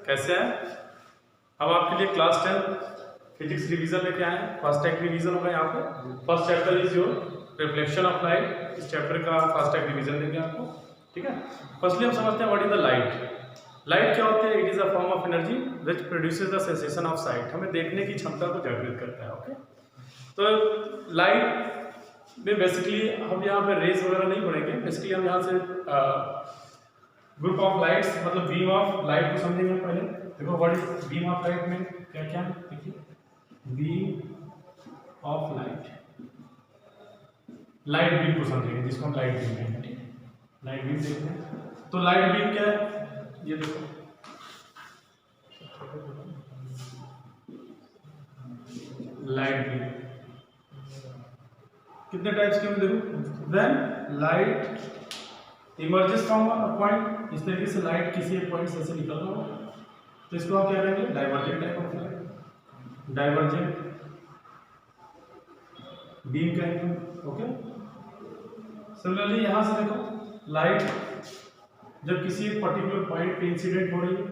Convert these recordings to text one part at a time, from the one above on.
कैसे हैं? अब आपके लिए क्लास 10 फिजिक्स रिवीजन लेके आए हैं। फर्स्ट टैग रिवीजन होगा यहाँ पे। First chapter is your reflection of light. इस चैप्टर का फर्स्ट टैग रिवीजन देंगे आपको, ठीक है। फर्स्टली हम समझते हैं what is the light. Light क्या होती है? It is a form of energy which produces the sensation of site. हमें देखने की क्षमता को जागृत करता है, ओके। तो लाइट में बेसिकली हम यहाँ पे रेस वगैरह नहीं पढ़ेंगे। बेसिकली हम यहाँ से ग्रुप ऑफ लाइट्स मतलब बीम ऑफ लाइट को समझेंगे पहले। देखो what is beam of light में क्या क्या है, देखिए beam of light, light beam को समझेंगे जिसको हम लाइट बीम कहते हैं। लाइट बीम देखते हैं तो लाइट बीम क्या है, ये देखो लाइट बीम कितने टाइप्स के, देखो when light emerges from a point, इस तरीके से लाइट किसी एक पॉइंट से निकल रहा हो तो इसको आप क्या कहेंगे? Divergent type of light, divergent beam कहेंगे, ओके। सिमिलरली यहां से देखो लाइट जब किसी एक पर्टिकुलर पॉइंट पे इंसिडेंट हो रही है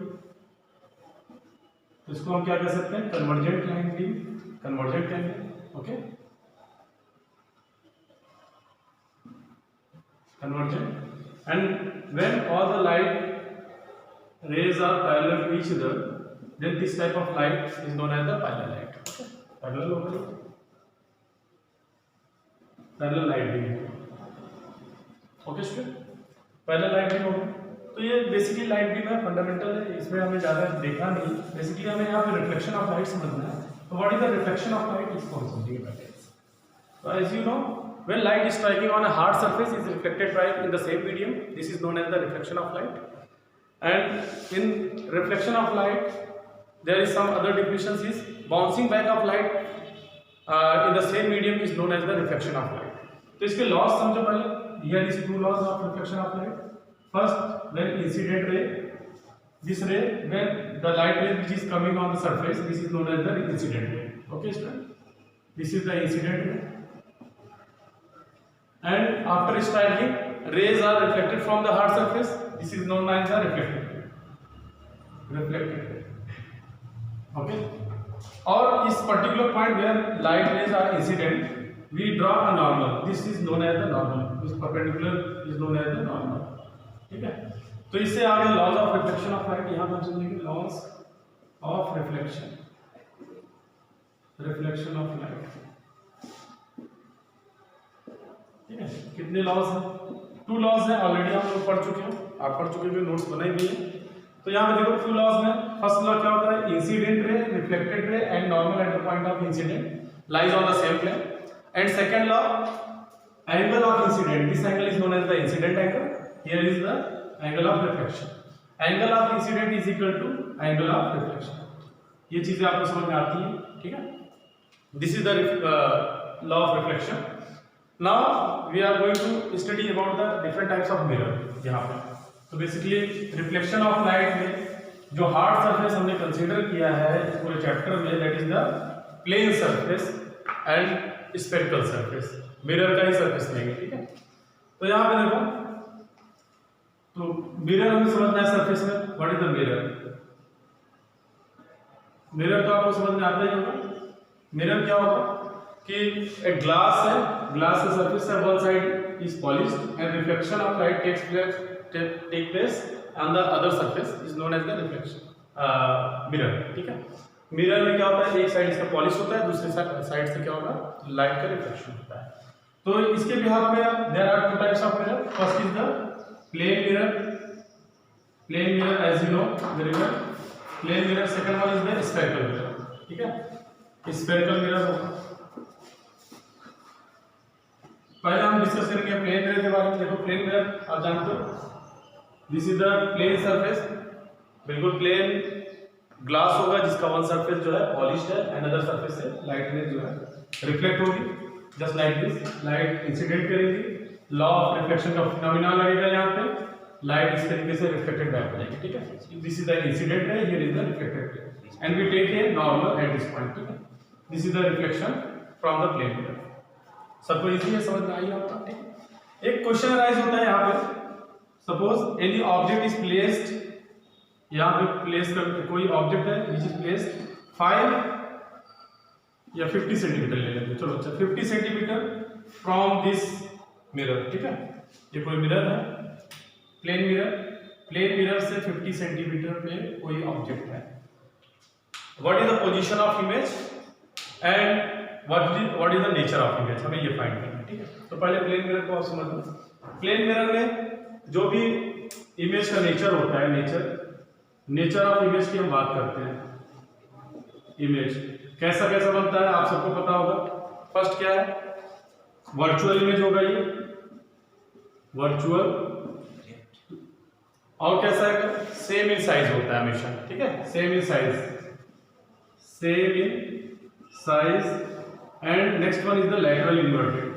तो इसको हम क्या कह सकते हैं? कन्वर्जेंट लाइन बीम, कन्वर्जेंट कहेंगे, okay. Convergent. And when all the light rays are parallel to each other, then this type of light is known as the parallel light. Okay? Parallel हो गई, parallel light beam। Okay student, parallel light beam हो गई। तो ये basically light beam है, fundamental है, इसमें हमें ज़्यादा देखा नहीं। बेसिकली हमें यहाँ पे रिफ्लेक्शन ऑफ लाइट समझना है। तो what is the reflection of light, इसको हम समझेंगे पहले। So as you know, when light is striking on a hard surface, is reflected right in the same medium. This is known as the reflection of light. And in reflection of light, there is some other definitions. Is bouncing back of light in the same medium is known as the reflection of light. तो इसके laws समझो पहले। Here is two laws of reflection of light. First, when incident ray, this ray, when the light ray which is coming on the surface, this is known as the incident ray. Okay, student. This is the incident ray. And after striking, rays are reflected from the hard surface. This is known as the reflected ray. Reflected ray. Okay. और इस particular point where light rays are incident, we draw a normal. This is known as the normal. This perpendicular is known as the normal. ठीक है। तो इससे आगे laws of reflection of light यहाँ पर हम समझेंगे laws of reflection. Reflection of light. ठीक है। कितने लॉज हैं? 2 लॉज हैं, ऑलरेडी हम लोग पढ़ चुके हैं, आप पढ़ चुके हैं, नोट्स बनाए भी हैं। तो यहाँ पे देखो 2 लॉज में फर्स्ट लॉ क्या होता है? Incident ray, reflected ray and normal at the point of incident lies on the same plane. And second law, angle of incident, this angle is known as the incident angle, here is the angle of reflection. Angle of incident is equal to angle of reflection. ये चीजें आपको समझ में आती हैं, ठीक है। This is the law of reflection. Now we are going to study about the different types of mirror यहाँ पे। तो बेसिकली रिफ्लेक्शन ऑफ लाइट में जो हार्ड सरफेस हमने कंसीडर किया है इस पूरे चैप्टर में, that is the plane surface and spherical surface. Mirror का ही सरफेस लेंगे, ठीक है। तो यहाँ पे देखो, तो मिरर हमें समझना है सरफेस में। What is the mirror? Mirror तो आपको समझ में आता ही होगा। मिरर क्या होगा कि एक ग्लास है, ग्लास का सरफेस है, one side is polished and reflection of light take place on the other surface is known as the reflection mirror, ठीक है। मिरर में क्या होता है? एक साइड इसका पॉलिश होता है, दूसरे साइड से क्या होगा? लाइट का रिफ्लेक्शन होता है। तो इसके बिहाफ में there are 2 types of mirror. First is the plane mirror, plane mirror as you know very well, plane mirror. Second one is the spherical mirror, ठीक है। स्फेरिकल मिरर होगा, पहले हम डिस्कस करेंगे प्लेन मिरर के बारे में। देखो प्लेन मिरर आप जानते हो, this is the plane surface, बिल्कुल प्लेन ग्लास होगा जिसका वन सरफेस जो है पॉलिश्ड है एंड अदर सरफेस से लाइट में जो है रिफ्लेक्ट होगी, just like this. Light incident करेगी, लॉ ऑफ रिफ्लेक्शन का फिनोमेना लगेगा यहाँ पे, लाइट इस तरीके से रिफ्लेक्टेड बैक हो जाएगी, ठीक है। This is the incident ray, here is the reflected ray and we take a normal at this point, ठीक है। This is the reflection from the plane mirror. सबको इजीली समझ में आई होता है, ठीक। एक क्वेश्चन अराइज होता है यहाँ पे, suppose any object is placed यहाँ पे प्लेस कर कोई ऑब्जेक्ट है विच इज प्लेस 5 या 50 सेंटीमीटर ले लेंगे, चलो अच्छा 50 सेंटीमीटर फ्रॉम दिस मिरर, ठीक है। ये कोई मिरर है, प्लेन मिरर से 50 सेंटीमीटर पे कोई ऑब्जेक्ट है। What is the position of image and what is the nature of image, हमें ये फाइंड करना है, ठीक है। तो पहले प्लेन मिरर को आप समझ लो। प्लेन मिरर में जो भी इमेज का नेचर होता है, नेचर ऑफ इमेज की हम बात करते हैं। इमेज कैसा कैसा बनता है आप सबको पता होगा। फर्स्ट क्या है, वर्चुअल इमेज होगा ये, वर्चुअल। और कैसा है, सेम इन साइज होता है हमेशा, ठीक है, same in size. And next one is the lateral inverted,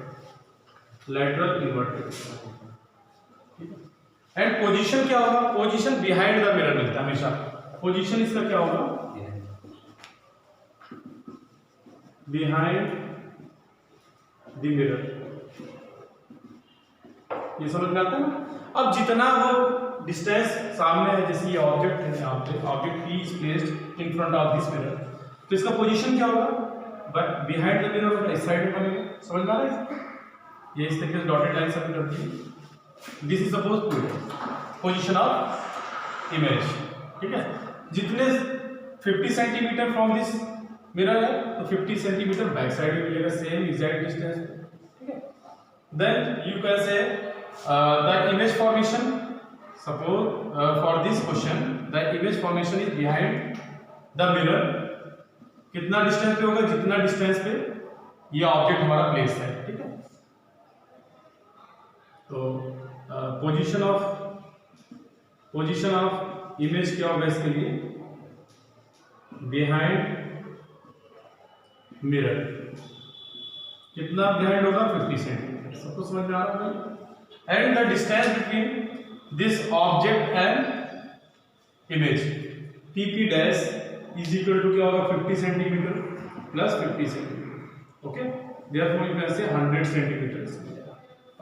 and position क्या होगा, पोजीशन बिहाइंड द मिरर मिलता है हमेशा। पोजीशन इसका क्या होगा, बिहाइंड द मिरर। ये समझ में आता है ना। अब जितना वो डिस्टेंस सामने है, जैसे ये ऑब्जेक्ट है, यहाँ पे object P is placed in front of this mirror, तो इसका पोजीशन क्या होगा, बट बिहाइंड द मिरर होगा, इस साइड में बनेगा। समझ में आ रहा है, ये इस तरीके से डॉटेड लाइन सब करती है। This is suppose position of image, ठीक है। जितने 50 सेंटीमीटर फ्रॉम दिस मिरर है तो 50 सेंटीमीटर बैक साइड में मिलेगा, सेम एग्जैक्ट डिस्टेंस, ठीक है। Then you can say the image formation, suppose for this question the image formation is behind the mirror. कितना डिस्टेंस पे होगा, जितना डिस्टेंस पे ये ऑब्जेक्ट हमारा प्लेस है, ठीक है। तो पोजीशन ऑफ इमेज क्या होगा इसके लिए, बिहाइंड मिरर। कितना बिहाइंड होगा, 50 सेंटीमीटर। सबको समझ में आ रहा है। And the distance between this object and image, PP dash is equal to क्या होगा, 50 centimetre plus 50 centimetre, okay. Therefore you can say 100 centimetre,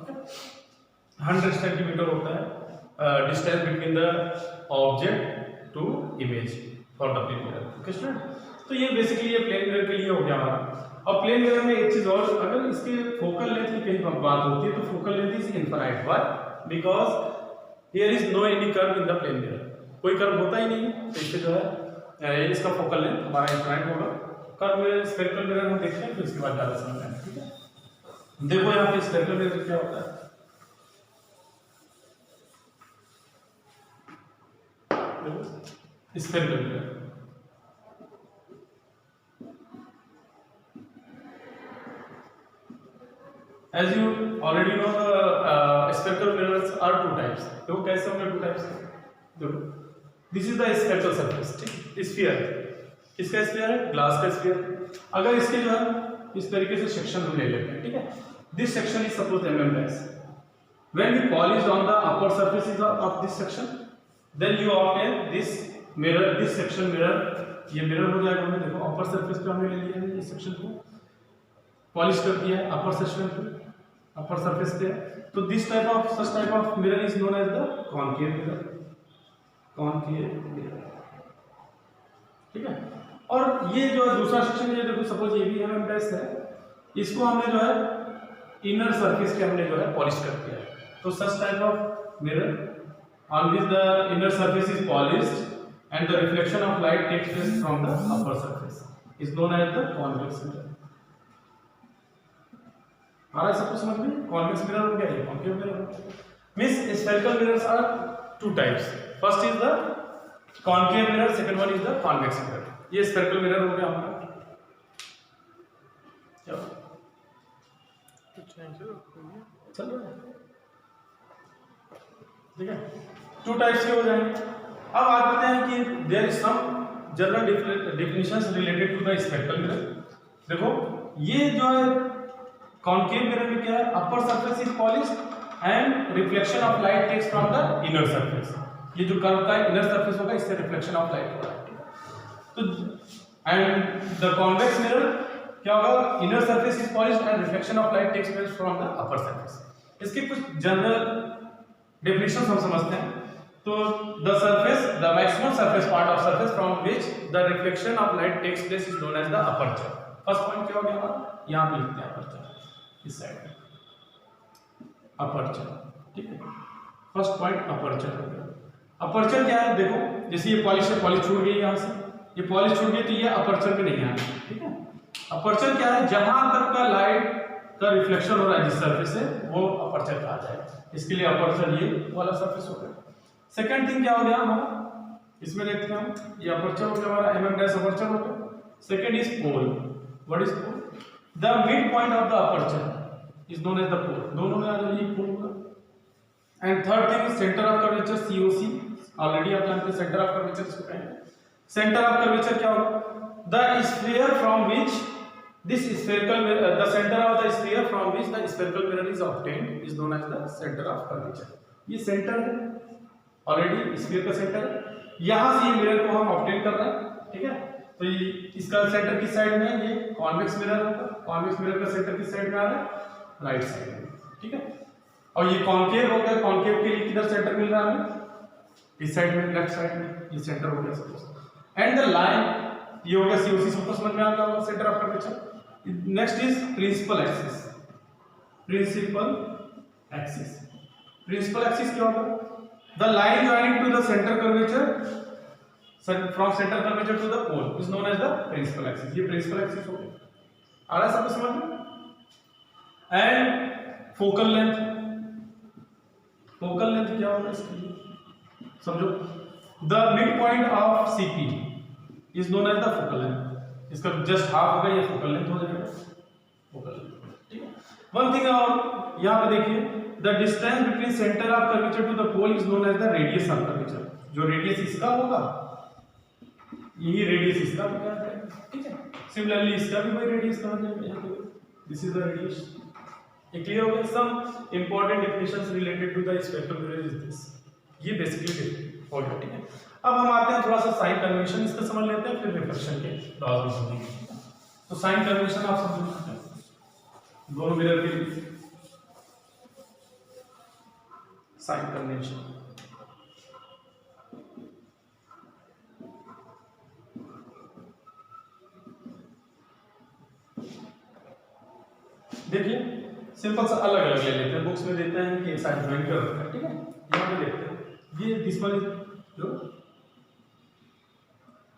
okay. 100 centimetre होता है distance between the object to image for the plane mirror, okay student. तो ये basically ये plane mirror के लिए हो गया हमारा। और प्लेन मिरर में एक चीज और, अगर इसके फोकल लेंथ की कहीं बात होती है तो focal length is infinite. Why, because here is no any curve in the plane mirror, कोई कर्व होता ही नहीं है, तो इससे जो है इसका फोकल लेंथ हमारा इनफाइनाइट होगा। कर्व में स्फेरिकल मिरर हम देखते हैं, फिर इसके बाद ज्यादा समझ आएगा, ठीक है। देखो यहाँ पे स्फेरिकल मिरर क्या होता है, spherical mirror. As you already know, the spherical mirrors are two types. देखो कैसे होंगे two types? देखो, this is the spherical surface, ठीक? स्फीयर, किसका स्फीयर है? ग्लास का स्फीयर। अगर इसके जो है इस तरीके से सेक्शन हम ले लेते हैं, ठीक है। This section is suppose mm dash. When we polish on the upper surfaces of this section, then you obtain this mirror, this section mirror. ये मिरर हो जाएगा। हमने देखो अपर सरफेस पे हमने ले लिया है, इस सेक्शन को पॉलिश कर दिया है अपर सेक्शन पे, अपर सरफेस पे। तो this type of such type of mirror is known as the concave mirror, concave mirror, ठीक है। और ये जो है दूसरा सेक्शन है, देखो सपोज ये भी mm डैश है, इसको हमने जो है इनर सरफेस के हमने जो है पॉलिश कर दिया है। तो सच type of mirror on which the inner surface is polished and the reflection of light takes place from the upper surface is known as the convex mirror. आ रहा है सबको समझ में? convex mirror हो गया, ये concave mirror। Means spherical mirrors are two types. First is the concave mirror, second one is the convex mirror. ये spherical mirror हो गया हमारा। चल रहा है, ठीक है। टू टाइप्स के हो जाएंगे। अब बात करते हैं कि there is some general definitions related to the spherical mirror. देखो ये जो है कॉनकेव मिरर में क्या है, upper surface is polished and reflection of light takes from the inner surface. ये जो कर्व का इनर सरफेस होगा, इससे रिफ्लेक्शन ऑफ लाइट होगा। तो एंड द कॉन्वेक्स मिरर क्या होगा, inner surface is polished and reflection of light takes place from the upper surface. इसके कुछ जनरल डेफिनेशन हम समझते हैं। तो the maximum surface part of surface from which the reflection of light takes place is known as the aperture. First point क्या हो गया हमारा, यहाँ पे लिखते हैं अपर्चर इस साइड में, अपर्चर, ठीक है। फर्स्ट पॉइंट अपर्चर हो गया। अपर्चर क्या है, देखो जैसे ये पॉलिश है, पॉलिश छूट गई यहाँ से, ये पॉलिश छूट गई तो ये अपर्चर पे नहीं आना, ठीक है। अपर्चर क्या है, जहां तक का लाइट का रिफ्लेक्शन हो रहा है जिस सरफेस से, वो अपर्चर कहा जाएगा। इसके लिए अपर्चर ये वाला सरफेस हो गया। सेकंड थिंग क्या हो गया हमारा, इसमें देखते हैं हम, ये अपर्चर हो गया हमारा, mm डैश अपर्चर हो गया। Second is pole. What is pole? The mid point of the aperture is known as the pole. दोनों में आ जाए ये पोल होगा। And third thing is centre of curvature, COC। Already आप जानते हैं सेंटर ऑफ कर्वेचर इसको कहेंगे। सेंटर ऑफ कर्वेचर क्या होगा, the sphere from which this spherical, the centre of the sphere from which the spherical mirror is obtained is known as the centre of curvature. ये centre है, already sphere का centre है, यहां से ये mirror को हम ऑब्टेन कर रहे हैं, ठीक है। तो ये इसका सेंटर किस साइड में है, ये कॉन्वेक्स मिरर होगा। कॉन्वेक्स मिरर का सेंटर किस साइड में आ रहा है, राइट साइड में, ठीक है। और ये कॉन्केव हो गया, कॉन्केव के लिए किधर सेंटर मिल रहा है हमें, इस साइड में, लेफ्ट साइड में, ये सेंटर हो गया सपोज। एंड द लाइन ये हो गया COC, सबको समझ में आ गया होगा centre of curvature. Next is principal axis. Principal axis, principal axis क्या होगा, the line joining to the centre curvature from centre curvature to the pole is known as the principal axis. ये principal axis हो गया, आ रहा है सबको समझ में। And focal length, focal length क्या होगा इसके लिए समझो, the mid point of CP is known as the focal length. इसका जस्ट हाफ होगा, ये फोकल लेंथ हो जाएगा, फोकल लेंथ, ठीक है। वन थिंग और यहाँ पे देखिए, the distance between centre of curvature to the pole is known as the radius of curvature. जो रेडियस इसका होगा, यही रेडियस इसका भी कहा जाएगा, ठीक है। सिमिलरली इसका भी वही रेडियस कहा जाएगा, यहाँ पे दिस इज द रेडियस। ये क्लियर हो गया। Some important definitions related to the spectral mirror is this, ये बेसिकली हो गया, ठीक है। अब हम आते हैं थोड़ा सा साइन कन्वेंशन, इसको समझ लेते हैं, फिर रिफ्लेक्शन के लॉज भी समझेंगे। तो साइन कन्वेंशन आप समझ सकते हैं दोनों मिरर के लिए। साइन कन्वेंशन देखिए, सिंपल सा अलग अलग ले लेते हैं, बुक्स में देते हैं कि एक साइड ज्वाइन कर रखा है, ठीक है। यहाँ पे देखते हैं, ये दिस वन इज जो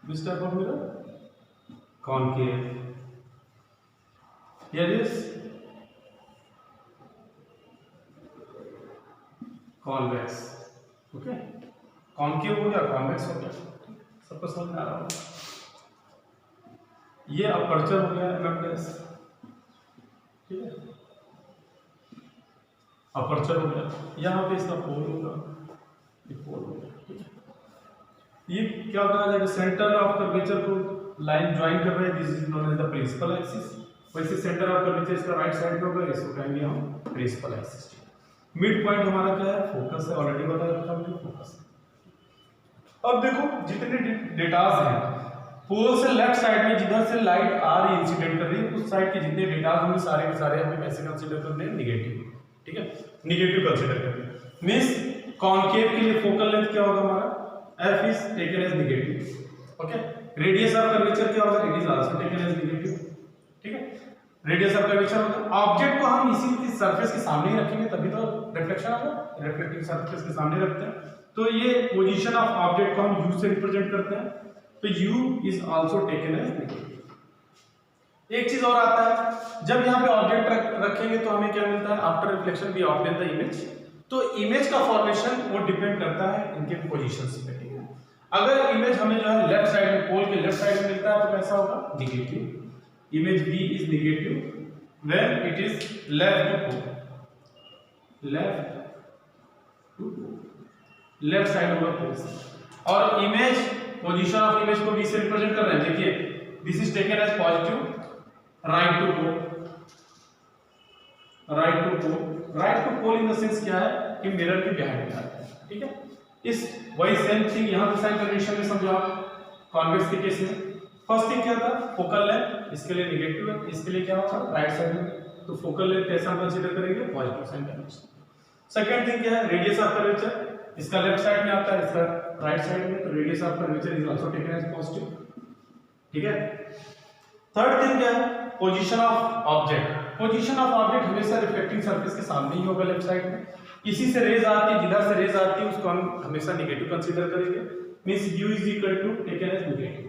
this type of mirror concave, here is convex, okay. Concave हो गया, कॉन्वेक्स हो गया, सबको समझ में आ रहा होगा। ये अपर्चर हो गया MM डैश, ठीक है, अपर्चर हो गया। यहाँ पे इसका पोल होगा, ये पोल हो गया, ठीक है। ये क्या कहा जाएगा, सेंटर ऑफ कर्वेचर को लाइन ज्वाइन कर रहे हैं, this is known as the principal axis. वैसे सेंटर ऑफ कर्वेचर इसका राइट साइड में होगा, इसको कहेंगे हम प्रिंसिपल एक्सिस। मिड पॉइंट हमारा क्या है, फोकस है, ऑलरेडी बता रखा हमने, फोकस। अब देखो जितने डेटाज हैं, पोल से लेफ्ट साइड में जिधर से लाइट आ रही इंसिडेंट कर रही है, उस साइड के जितने डेटाज होंगे सारे के सारे हमें कैसे कंसीडर करने हैं, निगेटिव, ठीक है, निगेटिव कंसीडर करने। मींस कॉनकेव के लिए फोकल लेंथ क्या होगा हमारा, F is taken as negative, okay. Radius of curvature क्या होगा, it is also taken as negative, ठीक है। रेडियस ऑफ कर्वेचर होगा, ऑब्जेक्ट को हम इसी सरफेस के सामने ही रखेंगे तभी तो रिफ्लेक्शन होगा, रिफ्लेक्टिंग सरफेस के सामने रखते हैं, तो ये पोजीशन ऑफ ऑब्जेक्ट को हम U से रिप्रेजेंट करते हैं, तो U is also taken as negative. एक चीज और आता है, जब यहाँ पे ऑब्जेक्ट रखेंगे तो हमें क्या मिलता है, after reflection we obtain the image. तो इमेज का फॉर्मेशन वो डिपेंड करता है इनके पोजीशंस पे, ठीक है। अगर इमेज हमें जो है लेफ्ट साइड में, पोल के लेफ्ट साइड में मिलता है तो कैसा होगा, negative. Image B is negative when it is left to pole, left to pole, left side होगा पोल से। और इमेज पोजीशन ऑफ इमेज को B से रिप्रेजेंट कर रहे हैं, देखिए this is taken as positive, right to pole, right to pole. Right to pole in the sense क्या है कि मिरर के बिहाइंड है, ठीक है। इस वही सेम थिंग यहाँ पे साइन कन्वेंशन में समझो आप, कॉन्वेक्स के केस में फर्स्ट थिंग क्या था, फोकल लेंथ, इसके लिए नेगेटिव है, इसके लिए क्या होगा, राइट साइड में, तो फोकल लेंथ कैसा हम कंसीडर करेंगे, positive sign convention. Second thing क्या है, रेडियस ऑफ कर्वेचर, इसका लेफ्ट साइड में आता है, इसका राइट साइड में, तो radius of curvature is also taken as positive. ठीक है। थर्ड थिंग क्या है, position of object. Position of object हमेशा रिफ्लेक्टिंग सरफेस के सामने ही होगा, लेफ्ट साइड में। इसी से रेज आती है, जिधर से रेज आती है उसको हम हमेशा नेगेटिव कंसीडर करेंगे, means u is equal to taken as negative.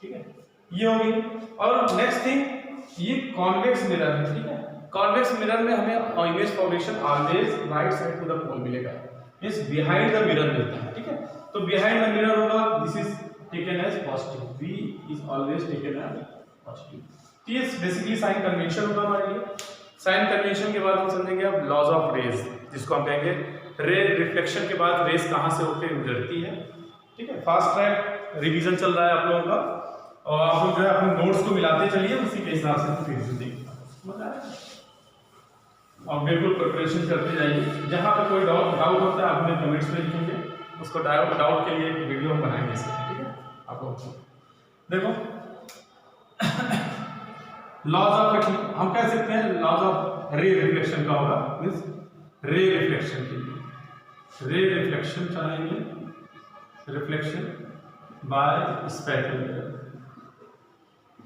ठीक है, ये होगी। और नेक्स्ट थिंग, ये कॉन्वेक्स मिरर है। ठीक है, कॉन्वेक्स मिरर में हमें image formation always right side to the pole मिलेगा, मींस बिहाइंड द मिरर मिलता है। ठीक है, तो बिहाइंड द मिरर होगा, this is taken as positive, v is always taken as positive. ये बेसिकली साइन कन्वेंशन होगा हमारे लिए। साइन कन्वेंशन के बाद हम समझेंगे अब लॉज ऑफ रेज, जिसको हम कहेंगे रे रिफ्लेक्शन के बाद रेज कहां से होकर गुजरती है। ठीक है, फास्ट ट्रैक रिवीजन चल रहा है आप लोगों का, और आप लोग जो है अपने नोट्स को मिलाते चलिए, उसी के हिसाब से रिवीजन देखिए और बिल्कुल प्रिपरेशन करते जाइए। जहां पे कोई डाउट होता है आप हमें कमेंट्स में लिखेंगे, उसको डाउट के लिए एक वीडियो हम बनाएंगे इसका। ठीक है, आप लोग देखो लॉज ऑफ, हम कह सकते हैं लॉज ऑफ रे रिफ्लेक्शन का होगा, मींस रे रिफ्लेक्शन के लिए रे रिफ्लेक्शन चलाएंगे, reflection by spherical mirror,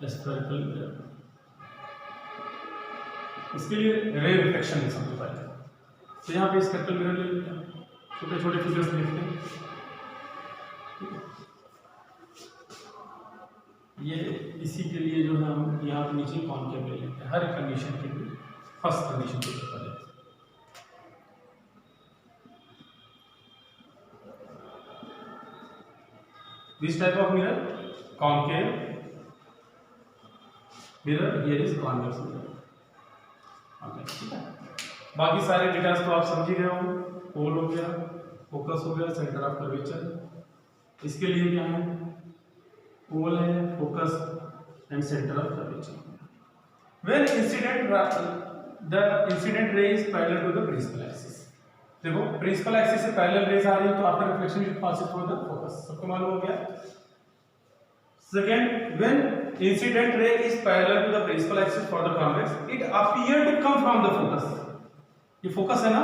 spherical mirror. इसके लिए रे रिफ्लेक्शन समझ पाएंगे, तो यहाँ पे स्फेरिकल मिरर ले लेते हैं, छोटे छोटे फिगर्स लिखते हैं। ये इसी के लिए जो है हम यहाँ पे नीचे कॉनकेव ले लेते हैं, हर कंडीशन के लिए। फर्स्ट कंडीशन के पहले this type of mirror concave mirror, here is convex mirror. ठीक है, बाकी सारे डिटेल्स तो आप समझ ही गए होंगे। पोल हो गया, फोकस हो गया, सेंटर ऑफ कर्वेचर। इसके लिए क्या है, पोल है, focus and centre of curvature. When the incident ray is parallel to the principal axis. देखो प्रिंसिपल एक्सिस से पैरेलल रेज आ रही है, तो after reflection it passes through the focus, सबको मालूम हो गया। Second, when incident ray is parallel to the principal axis for the convex, it appear to come from the focus. ये फोकस है ना,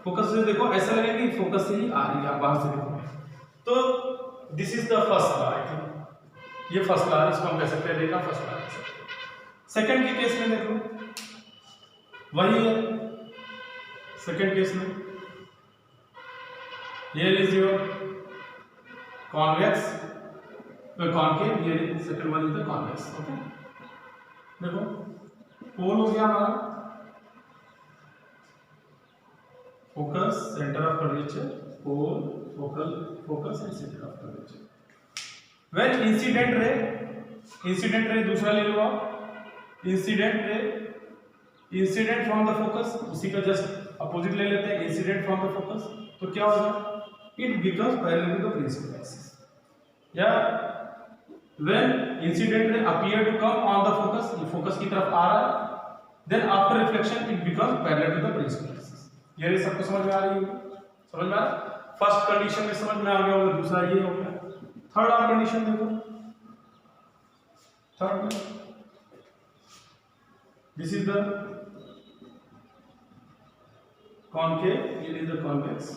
फोकस से देखो ऐसा लगेगा कि फोकस से ही आ रही है, बाहर से देखो। तो this is the first law, I think ये फर्स्ट लॉ, इसको हम कह सकते हैं रे का फर्स्ट लॉ। सेकंड के केस में देखो वही है, सेकंड केस में here is your convex concave, here is second one is the convex। Okay, देखो पोल हो गया हमारा, focus, centre of curvature, pole, focal, focus and centre of curvature. When incident ray दूसरा ले लो आप, incident ray, incident from the focus, उसी का just opposite ले लेते हैं, इंसिडेंट फ्रॉम द फोकस। तो क्या होगा, it becomes parallel to the principal axis। या when incident ray appear to come on the focus, ये फोकस की तरफ आ रहा है, then after reflection it becomes parallel to the principal axis। ये सबको समझ में आ रही होगी, समझ में आ रहा? फर्स्ट कंडीशन में समझ में आ गया होगा, दूसरा ये हो गया। थर्ड आप कंडीशन देखो, थर्ड में this is the concave, here is the convex।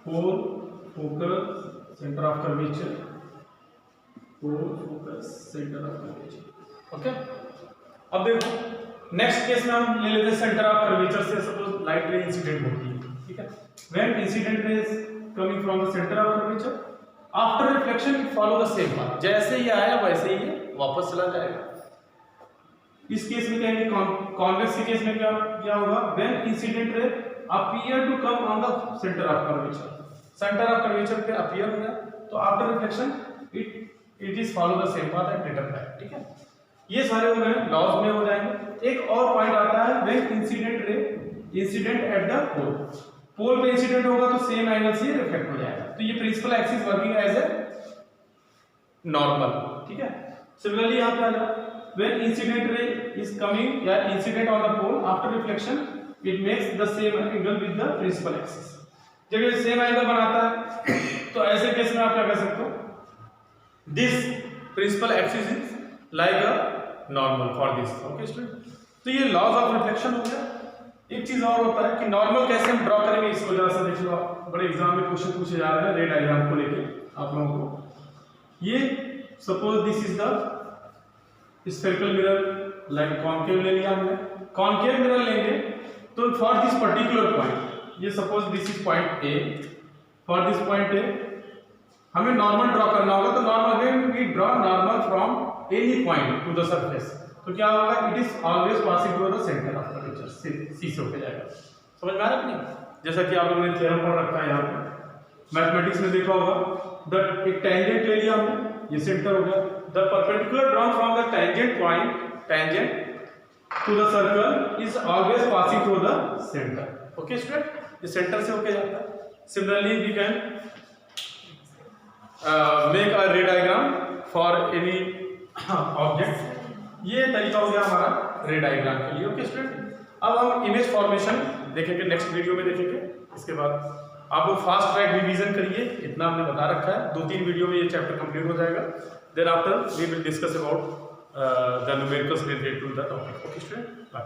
Pole, focus, centre of curvature, pole, focus, centre of curvature. Okay, अब देखो नेक्स्ट केस में हम ले लेते हैं सेंटर ऑफ कर्वेचर से। सपोज लाइट रे इंसिडेंट होती है, ठीक है, when incident ray is coming from the centre of curvature, after reflection it follow the same path, जैसे ही आया वैसे ही ये वापस चला जाएगा। इस केस में कहेंगे कॉन्वेक्स के केस में क्या होगा, when incident ray appear to come on the centre of curvature, centre of curvature पे अपीयर हो गया, तो after reflection it is follow the same path and return back. ठीक है, ये सारे हो गए लॉज में हो जाएंगे। एक और पॉइंट आता है, when incident ray incident at the pole, pole पे इंसिडेंट होगा तो सेम एंगल से रिफ्लेक्ट हो जाएगा, तो ये principal axis working as a normal. ठीक है, सिमिलरली यहां पे आ जाओ, when incident ray is coming या incident on the pole, after reflection it makes the same angle with the principal axis। जब ये सेम एंगल बनाता है तो ऐसे केस में आप क्या कर सकते हो, this principal axis is like a normal for this। okay student, तो ये लॉज ऑफ रिफ्लेक्शन हो गया। एक चीज और होता है कि नॉर्मल कैसे हम ड्रॉ करेंगे, इसको जरा सा देख लो आप, बड़े एग्जाम में क्वेश्चन पूछे जा रहे हैं रे डायग्राम को लेके आप लोगों को। ये suppose this is the spherical mirror, like concave ले लिया हमने, कॉन्केव मिरर लेंगे तो फॉर दिस पर्टिकुलर पॉइंट, ये suppose this is point A, for this point A हमें नॉर्मल ड्रॉ करना होगा। तो normal again we draw normal from any point to the surface, तो क्या होगा, it is always passing to the centre of curvature, C से होके जाएगा। समझ में आ रहा है कि नहीं? जैसा कि आप लोगों ने थ्योरम पढ़ रखा है यहाँ पे, मैथमेटिक्स में देखा होगा, द एक टेंजेंट ले लिया हमने, ये सेंटर हो गया, the perpendicular drawn from the tangent point, tangent to the circle is always passing through the centre. Okay student, ये सेंटर से होके जाता है। Similarly we can make a ray diagram for any object. ये तरीका हो गया हमारा रे डायग्राम के लिए। ओके स्टूडेंट, अब हम इमेज फॉर्मेशन देखेंगे नेक्स्ट वीडियो में देखेंगे। इसके बाद आप लोग फास्ट ट्रैक रिवीजन करिए, इतना हमने बता रखा है, 2-3 वीडियो में ये चैप्टर कंप्लीट हो जाएगा। Then after we will discuss about the numericals related to the topic. Okay student, bye.